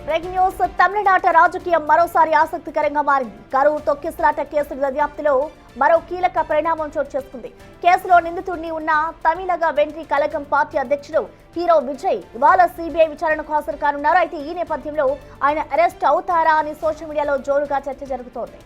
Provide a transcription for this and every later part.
Breaking news. తమిళనాట రాజకీయం మరోసారి ఆసక్తికరంగా మారింది. కరూర్ తొక్కిసలాట కేసు దర్యాప్తులో మరో కీలక పరిణామం చోటు చేసుకుంది. కేసులో నిందితుడిని ఉన్న తమిళగ వెంట్రి కళగం పార్టీ అధ్యక్షుడు హీరో విజయ్ ఇవాళ సిబిఐ విచారణకు హాజరు కానున్నారు. అయితే ఈ నేపథ్యంలో ఆయన అరెస్ట్ అవుతారా అని సోషల్ మీడియాలో జోరుగా చర్చ జరుగుతోంది.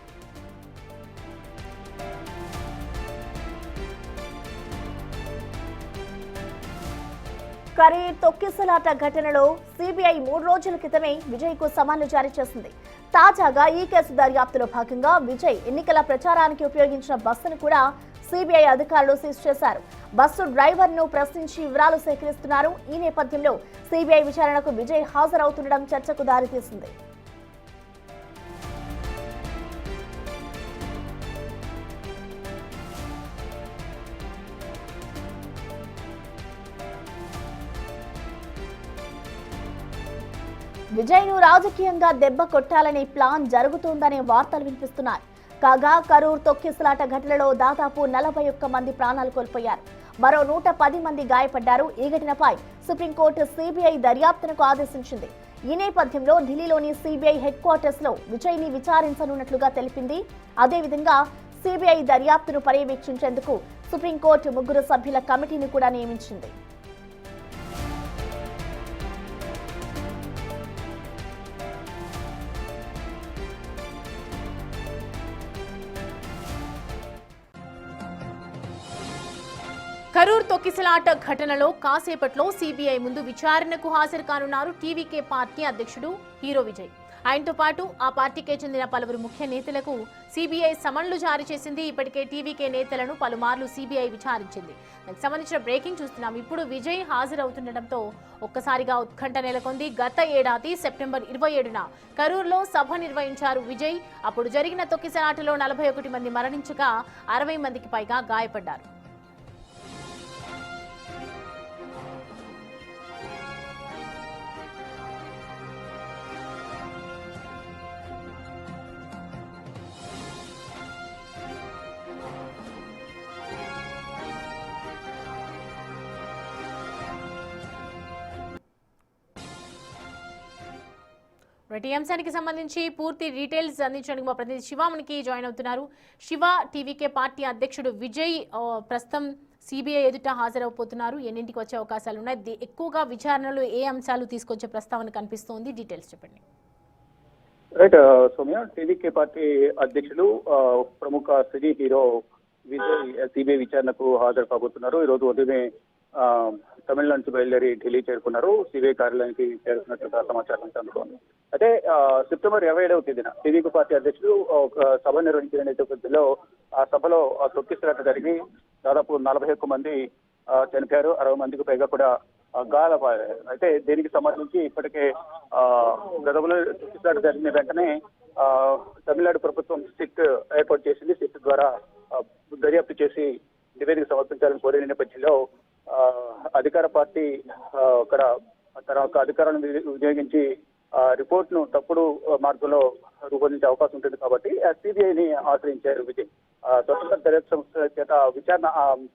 కరీర్ తొక్కిసలాట ఘటనలో సిబిఐ 3 రోజుల క్రితమే విజయ్ కు సమన్లు జారీ చేసింది. తాజాగా ఈ కేసు దర్యాప్తులో భాగంగా విజయ్ ఎన్నికల ప్రచారానికి ఉపయోగించిన బస్సును కూడా సిబిఐ అధికారులు సీజ్ చేశారు. బస్సు డ్రైవర్ ను ప్రశ్నించి వివరాలు సేకరిస్తున్నారు. ఈ నేపథ్యంలో సిబిఐ విచారణకు విజయ్ హాజరవుతుండడం చర్చకు దారితీసింది. విజయ్ ను రాజకీయంగా దెబ్బ కొట్టాలనే ప్లాన్ జరుగుతోందనే వార్తలు వినిపిస్తున్నాయి. కాగా కరూర్ తొక్కిసలాట ఘటనలో దాదాపు 41 మంది ప్రాణాలు కోల్పోయారు. మరో 110 మంది గాయపడ్డారు. ఈ ఘటనపై సుప్రీంకోర్టు సిబిఐ దర్యాప్తునకు ఆదేశించింది. ఈ నేపథ్యంలో ఢిల్లీలోని సిబిఐ హెడ్ క్వార్టర్స్ లో విజయ్ ని విచారించనున్నట్లుగా తెలిపింది. అదేవిధంగా సిబిఐ దర్యాప్తును పర్యవేక్షించేందుకు సుప్రీంకోర్టు 3 సభ్యుల కమిటీని కూడా నియమించింది. కరూర్ తొక్కిసలాట ఘటనలో కాసేపట్లో సిబిఐ ముందు విచారణకు హాజరు కానున్నారు టీవీకే పార్టీ అధ్యక్షుడు హీరో విజయ్. ఆయనతో పాటు ఆ పార్టీకే చెందిన పలువురు ముఖ్య నేతలకు సిబిఐ సమన్లు జారీ చేసింది. ఇప్పటికే టీవీకే నేతలను పలుమార్లు సిబిఐ విచారించింది. దానికి సంబంధించిన బ్రేకింగ్ చూస్తున్నాం. ఇప్పుడు విజయ్ హాజరవుతుండటంతో ఒక్కసారిగా ఉత్కంఠ నెలకొంది. గత ఏడాది సెప్టెంబర్ 27న కరూర్లో సభ నిర్వహించారు విజయ్. అప్పుడు జరిగిన తొక్కిసలాటలో 41 మంది మరణించగా 60 మందికి పైగా గాయపడ్డారు. ఈ అంశానికి సంబంధించి పూర్తి డీటెయిల్స్ అందించడానికి మా ప్రతినిధి శివ మనకి జాయిన్ అవుతున్నారు. శివ, టీవీకే పార్టీ అధ్యక్షుడు విజయ్ ప్రస్తుతం సిబిఐ ఎదుట హాజరవబోతున్నారు. ఎన్నింటికి వచ్చే అవకాశాలు ఉన్నాయి? ఎక్కువగా విచారణలో ఏ అంశాలు తీసుకొచ్చే ప్రస్తావన కనిపిస్తోంది? డీటెయిల్స్ చెప్పండి. రైట్ సౌమ్య, టీవీకే పార్టీ అధ్యక్షులు ప్రముఖ సినీ హీరో విజయ్ సిబిఐ విచారణకు హాజరు కాబోతున్నారు. ఈ రోజు ఉదయమే తమిళనాడు నుంచి బయలుదేరి ఢిల్లీ చేరుకున్నారు. సిబిఐ కార్యాలయానికి చేరుకున్నట్లుగా సమాచారం అందుతోంది. అయితే సెప్టెంబర్ 27వ తేదీన టీవీకే పార్టీ అధ్యక్షులు ఒక సభ నిర్వహించిన నేపథ్యంలో ఆ సభలో తొక్కిసలాట జరిగి దాదాపు 41 మంది చనిపోయారు. 60 మందికి పైగా కూడా గాయాలయ్యారు. అయితే దీనికి సంబంధించి ఇప్పటికే గతంలో తొక్కిసలాట జరిగిన వెంటనే తమిళనాడు ప్రభుత్వం సిట్ ఏర్పాటు చేసింది. సిట్ ద్వారా దర్యాప్తు చేసి నివేదిక సమర్పించాలని కోరిన నేపథ్యంలో అధికార పార్టీ అక్కడ తన యొక్క అధికారాన్ని వినియోగించి రిపోర్ట్ ను తప్పుడు మార్గంలో రూపొందించే అవకాశం ఉంటుంది కాబట్టి సిబిఐని ఆశ్రయించారు విజయ్. స్వతంత్ర దర్యాప్తు సంస్థ చేత విచారణ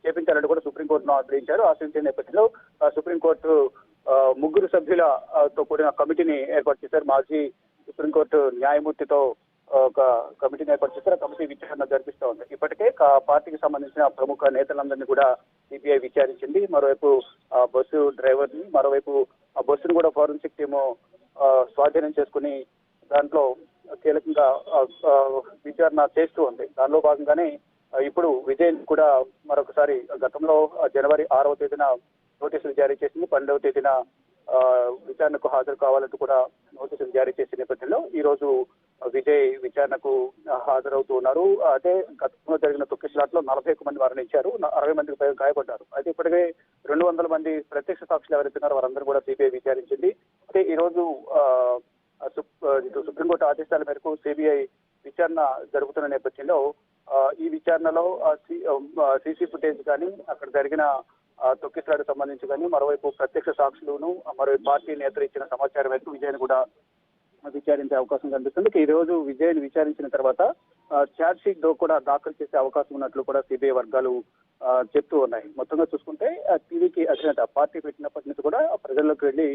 చేపించాలని కూడా సుప్రీంకోర్టును ఆశ్రయించిన నేపథ్యంలో సుప్రీంకోర్టు 3 సభ్యులతో కూడిన కమిటీని ఏర్పాటు చేశారు. మాజీ సుప్రీంకోర్టు న్యాయమూర్తితో ఒక కమిటీని ఏర్పాటు చేశారు. ఆ కమిటీ విచారణ జరిపిస్తూ ఉంది. ఇప్పటికే పార్టీకి సంబంధించిన ప్రముఖ నేతలందరినీ కూడా సిబిఐ విచారించింది. మరోవైపు బస్సు డ్రైవర్ ని, మరోవైపు ఆ బస్సును కూడా ఫోరెన్సిక్ టీము స్వాధీనం చేసుకుని దాంట్లో కీలకంగా విచారణ చేస్తూ ఉంది. దానిలో భాగంగానే ఇప్పుడు విజయ్ కూడా మరొకసారి గతంలో జనవరి 6వ తేదీన నోటీసులు జారీ చేసింది. 12వ తేదీన విచారణకు హాజరు కావాలంటూ కూడా నోటీసులు జారీ చేసిన నేపథ్యంలో ఈ రోజు విజయ్ విచారణకు హాజరవుతూ ఉన్నారు. అయితే గతంలో జరిగిన తొక్కిసలాటలో 41 మంది మరణించారు, 60 మందికి పైగా గాయపడ్డారు. అయితే ఇప్పటికే 200 మంది ప్రత్యక్ష సాక్షులు ఎవరైతున్నారో వారందరూ కూడా సిబిఐ విచారించింది. అయితే ఈ రోజు సుప్రీంకోర్టు ఆదేశాల మేరకు సిబిఐ విచారణ జరుగుతున్న నేపథ్యంలో ఈ విచారణలో సీసీ ఫుటేజ్ కానీ, అక్కడ జరిగిన తొక్కిసలాటకు సంబంధించి కానీ, మరోవైపు ప్రత్యక్ష సాక్షులను, మరోవైపు పార్టీ నేతలు ఇచ్చిన సమాచారం మేరకు విజయ్ని కూడా విచారించే అవకాశం కనిపిస్తుంది. ఈ రోజు విజయ్ని విచారించిన తర్వాత ఛార్జ్ షీట్ కూడా దాఖలు చేసే అవకాశం ఉన్నట్లు కూడా సిబిఐ వర్గాలు చెప్తూ ఉన్నాయి. మొత్తంగా చూసుకుంటే టీవీకి అధినేత పార్టీ పెట్టినప్పటి నుంచి కూడా ప్రజల్లోకి వెళ్లి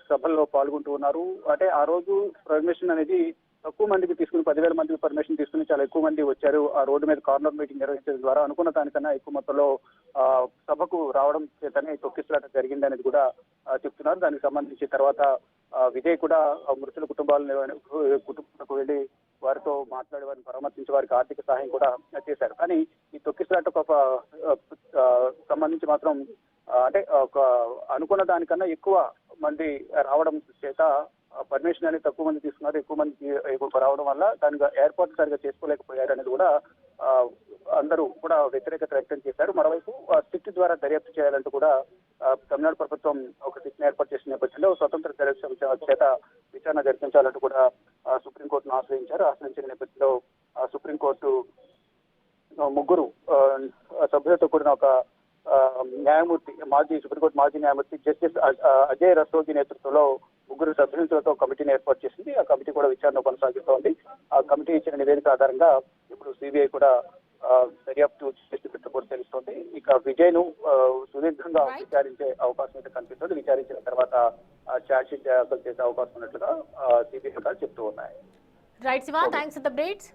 సభల్లో పాల్గొంటూ ఉన్నారు. అంటే ఆ రోజు పర్మిషన్ అనేది తక్కువ మందికి తీసుకుని 10,000 మందికి పర్మిషన్ తీసుకుని చాలా ఎక్కువ మంది వచ్చారు. ఆ రోడ్డు మీద కార్నర్ మీటింగ్ నిర్వహించడం ద్వారా అనుకున్న దానికన్నా ఎక్కువ మొత్తంలో సభకు రావడం చేతనే తొక్కిసలాట జరిగింది అనేది కూడా చెప్తున్నారు. దానికి సంబంధించి తర్వాత విజయ్ కూడా మృతుల కుటుంబాలకు వెళ్లి వారితో మాట్లాడి వారిని పరామర్శించి వారికి ఆర్థిక సహాయం కూడా చేశారు. కానీ ఈ తొక్కిసలాటకు సంబంధించి మాత్రం అంటే ఒక అనుకున్న దానికన్నా ఎక్కువ మంది రావడం చేత పర్మిషన్ అనేది తక్కువ మంది తీసుకున్నారు. ఎక్కువ మంది రావడం వల్ల దానికి ఏర్పాటు సరిగా చేసుకోలేకపోయారు అనేది కూడా అందరూ కూడా వ్యతిరేకత వ్యక్తం చేశారు. మరోవైపు సిట్ ద్వారా దర్యాప్తు చేయాలంటూ కూడా తమిళనాడు ప్రభుత్వం ఒక సిట్ ఏర్పాటు చేసిన నేపథ్యంలో స్వతంత్ర దర్యాప్తు చేత విచారణ జరిపించాలంటూ కూడా సుప్రీంకోర్టును ఆశ్రయించారు. ఆశ్రయించిన నేపథ్యంలో సుప్రీంకోర్టు ముగ్గురు సభ్యులతో కూడిన ఒక న్యాయమూర్తి సుప్రీంకోర్టు మాజీ న్యాయమూర్తి జస్టిస్ అజయ్ రస్తోగి నేతృత్వంలో ముగ్గురు సభ్యులతో కమిటీని ఏర్పాటు చేసింది. ఆ కమిటీ కూడా విచారణ కొనసాగిస్తోంది. ఆ కమిటీ ఇచ్చిన నివేదిక ఆధారంగా ఇప్పుడు సిబిఐ కూడా దర్యాప్తు చేసినట్టు కూడా తెలుస్తోంది. ఇక విజయ్ ను సుదీర్ఘంగా విచారించే అవకాశం అయితే కనిపిస్తుంది. విచారించిన తర్వాత ఛార్జ్ షీట్ దాఖలు చేసే అవకాశం ఉన్నట్లుగా సిబిఐ కూడా చెప్తూ ఉన్నాయి. Right Shiva, thanks for the updates.